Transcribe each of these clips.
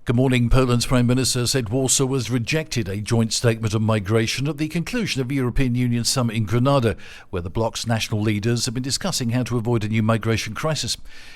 Good morning. Poland's Prime Minister said Warsaw has rejected a joint statement on migration at the conclusion of the European Union summit in Grenada, where the bloc's national leaders have been discussing how to avoid a new migration crisis.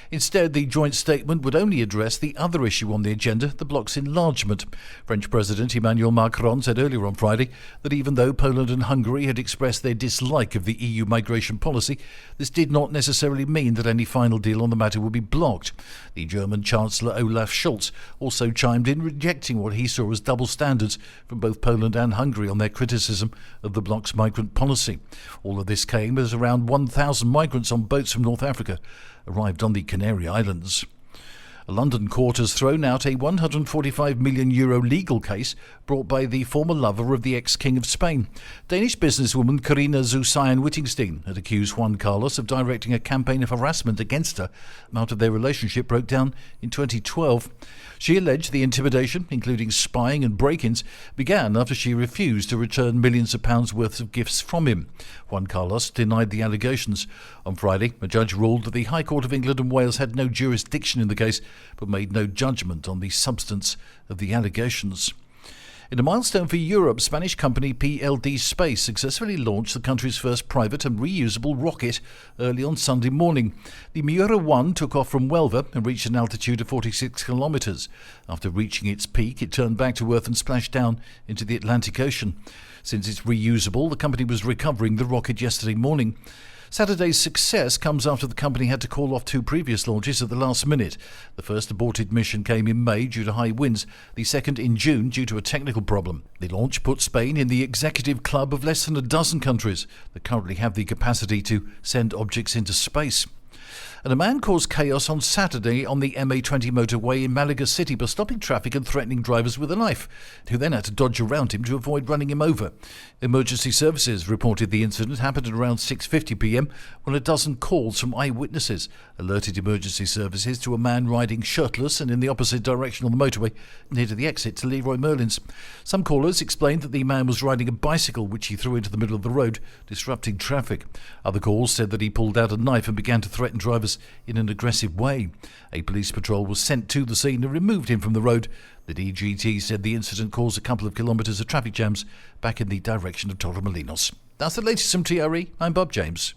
Instead, the joint statement would only address the other issue on the agenda, the bloc's enlargement. French President Emmanuel Macron said earlier on Friday that even though Poland and Hungary had expressed their dislike of the EU migration policy, this did not necessarily mean that any final deal on the matter would be blocked. The German Chancellor Olaf Scholz also chimed in, rejecting what he saw as double standards from both Poland and Hungary on their criticism of the bloc's migrant policy. All of this came as around 1,000 migrants on boats from North Africa arrived on the Canary Islands. A London court has thrown out a €145 million legal case brought by the former lover of the ex-King of Spain. Danish businesswoman Carina Zusayan Wittgenstein had accused Juan Carlos of directing a campaign of harassment against her after their relationship broke down in 2012. She alleged the intimidation, including spying and break-ins, began after she refused to return millions of pounds worth of gifts from him. Juan Carlos denied the allegations. On Friday, a judge ruled that the High Court of England and Wales had no jurisdiction in the case, but made no judgment on the substance of the allegations. In a milestone for Europe, Spanish company PLD Space successfully launched the country's first private and reusable rocket early on Sunday morning. The Miura 1 took off from Huelva and reached an altitude of 46 kilometres. After reaching its peak, it turned back to Earth and splashed down into the Atlantic Ocean. Since it's reusable, the company was recovering the rocket yesterday morning. Saturday's success comes after the company had to call off two previous launches at the last minute. The first aborted mission came in May due to high winds, the second in June due to a technical problem. The launch put Spain in the executive club of less than a dozen countries that currently have the capacity to send objects into space. And a man caused chaos on Saturday on the MA20 motorway in Malaga City by stopping traffic and threatening drivers with a knife, who then had to dodge around him to avoid running him over. Emergency services reported the incident happened at around 6:50 p.m. when a dozen calls from eyewitnesses alerted emergency services to a man riding shirtless and in the opposite direction on the motorway near to the exit to Leroy Merlin's. Some callers explained that the man was riding a bicycle which he threw into the middle of the road, disrupting traffic. Other calls said that he pulled out a knife and began to threaten drivers in an aggressive way. A police patrol was sent to the scene and removed him from the road. The DGT said the incident caused a couple of kilometres of traffic jams back in the direction of Torremolinos. That's the latest from TRE. I'm Bob James.